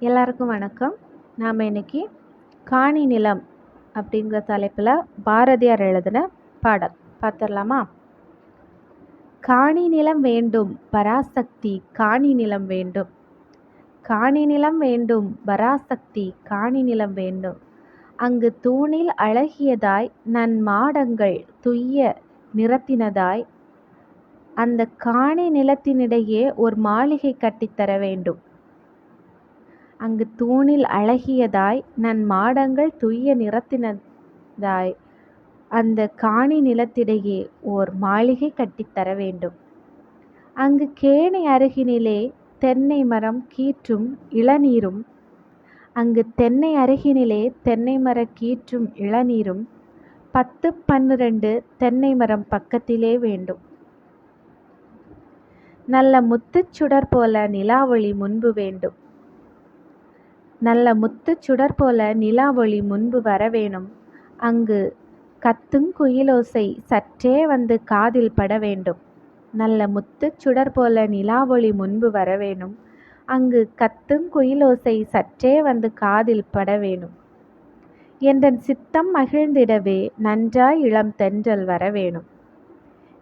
எல்லாருக்கும் வணக்கம். நாம் இன்னைக்கு காணி நிலம் அப்படிங்கிற தலைப்பில் பாரதியார் எழுதின பாடல் பார்த்துடலாமா? காணி நிலம் வேண்டும் பராசக்தி காணி நிலம் வேண்டும், காணி நிலம் வேண்டும் பராசக்தி காணி நிலம் வேண்டும். அங்கு தூணில் அழகியதாய் நன் மாடங்கள் துய்ய நிறத்தினதாய் அந்த காணி நிலத்தினிடையே ஒரு மாளிகை கட்டித்தர வேண்டும். அங்கு தூணில் அழகியதாய் நன் மாடங்கள் துய்ய நிறத்தினதாய் அந்த காணி நிலத்திடையே ஓர் மாளிகை கட்டித்தர வேண்டும். அங்கு கேணி அருகினிலே தென்னை மரம் கீற்றும் இளநீரும், அங்கு தென்னை அருகினிலே தென்னை மர கீற்றும் இளநீரும் 10-12 தென்னை மரம் பக்கத்திலே வேண்டும். நல்ல முத்துச் சுடர் போல நிலாவொளி முன்பு வேண்டும், நல்ல முத்துச் சுடர் போல நிலாவொளி முன்பு வரவேணும். அங்கு கத்துங் குயிலோசை சற்றே வந்து காதில் பட வேண்டும். நல்ல முத்துச் சுடர் போல நிலாவொளி முன்பு வரவேணும். அங்கு கத்துங் குயிலோசை சற்றே வந்து காதில் பட வேணும். என்றன் சித்தம் மகிழ்ந்திடவே நன்றாய் இளம் தென்றல் வரவேணும்.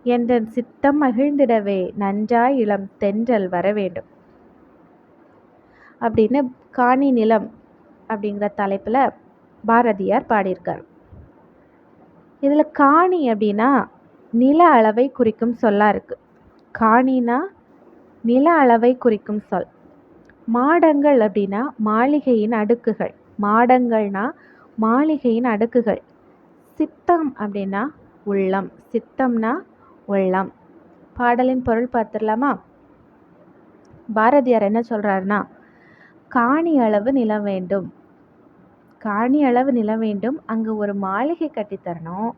என்றன் சித்தம் மகிழ்ந்திடவே நன்றாய் இளம் தென்றல் வரவேண்டும் அப்படின்னு காணி நிலம் அப்படிங்கிற தலைப்பில் பாரதியார் பாடியிருக்கார். இதில் காணி அப்படின்னா நில அளவை குறிக்கும் சொல்லாக இருக்குது. காணினா நில அளவை குறிக்கும் சொல். மாடங்கள் அப்படின்னா மாளிகையின் அடுக்குகள், மாடங்கள்னா மாளிகையின் அடுக்குகள். சித்தம் அப்படின்னா உள்ளம், சித்தம்னா உள்ளம். பாடலின் பொருள் பார்த்துடலாமா? பாரதியார் என்ன சொல்கிறாருன்னா, காணி அளவு நிலம் வேண்டும், காணி அளவு நிலம் வேண்டும். அங்கு ஒரு மாளிகை கட்டித்தரணும்.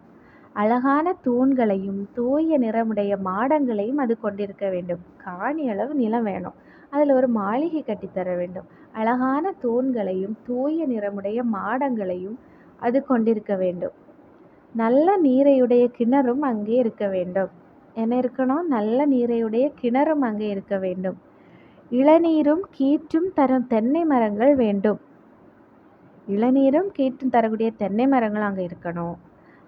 அழகான தூண்களையும் தூய நிறமுடைய மாடங்களையும் அது கொண்டிருக்க வேண்டும். காணி அளவு நிலம் வேணும், அதில் ஒரு மாளிகை கட்டித்தர வேண்டும். அழகான தூண்களையும் தூய நிறமுடைய மாடங்களையும் அது கொண்டிருக்க வேண்டும். நல்ல நீரையுடைய கிணறும் அங்கே இருக்க வேண்டும். என்ன இருக்கணும்? நல்ல நீரையுடைய கிணறும் அங்கே இருக்க வேண்டும். இளநீரும் கீற்றும் தரும் தென்னை மரங்கள் வேண்டும். இளநீரும் கீற்றும் தரக்கூடிய தென்னை மரங்கள் அங்கே இருக்கணும்.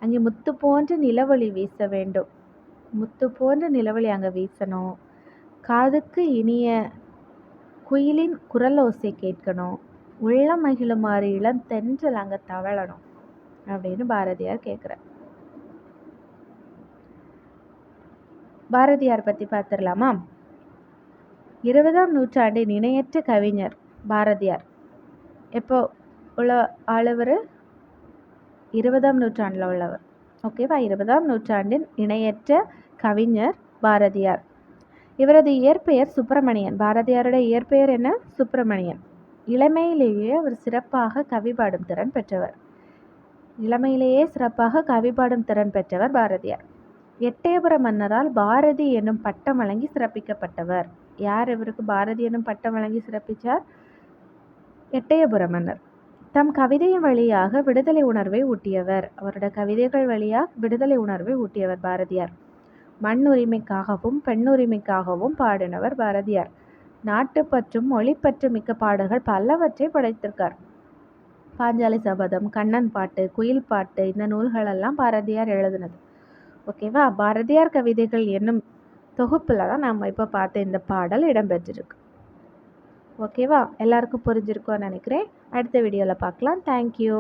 அங்கே முத்து போன்ற நிலவொளி வீச வேண்டும். முத்து போன்ற நிலவொளி அங்கே வீசணும். காதுக்கு இனிய குயிலின் குரலோசை கேட்கணும். உள்ள மகிழுமாறு இளம் தென்றல் அங்கே தவழணும் அப்படின்னு பாரதியார் கேட்குறார். பாரதியார் பற்றி பார்த்துடலாமா? 20ஆம் நூற்றாண்டின் இணையற்ற கவிஞர் பாரதியார். எப்போ உள்ள ஆளவர்? 20ஆம் நூற்றாண்டில் உள்ளவர். ஓகேவா? 20ஆம் நூற்றாண்டின் இணையற்ற கவிஞர் பாரதியார். இவரது இயற்பெயர் சுப்பிரமணியன். பாரதியாருடைய இயற்பெயர் என்ன? சுப்பிரமணியன். இளமையிலேயே அவர் சிறப்பாக கவி பாடும் திறன் பெற்றவர். இளமையிலேயே சிறப்பாக கவி பாடும் திறன் பெற்றவர் பாரதியார். எட்டயபுர மன்னரால் பாரதி என்னும் பட்டம் வழங்கி சிறப்பிக்கப்பட்டவர். யார் இவருக்கு பாரதி என்னும் பட்டம் வழங்கி சிறப்பித்தார்? எட்டயபுர மன்னர். தம் கவிதையின் வழியாக விடுதலை உணர்வை ஊட்டியவர். அவருடைய கவிதைகள் வழியாக விடுதலை உணர்வை ஊட்டியவர் பாரதியார். மண் உரிமைக்காகவும் பெண் உரிமைக்காகவும் பாடினவர் பாரதியார். நாட்டுப்பற்றும் மொழிப்பற்று மிக்க பாடல்கள் பலவற்றை படைத்திருக்கார். பாஞ்சாலி சபதம், கண்ணன் பாட்டு, குயில் பாட்டு, இந்த நூல்களெல்லாம் பாரதியார் எழுதினது. ஓகேவா? பாரதியார் கவிதைகள் என்னும் தொகுப்பில் தான் நம்ம இப்போ பார்த்த இந்த பாடல் இடம்பெற்றிருக்கு. ஓகேவா? எல்லாருக்கும் புரிஞ்சிருக்கோன்னு நினைக்கிறேன். அடுத்த வீடியோவில் பார்க்கலாம். தேங்க்யூ.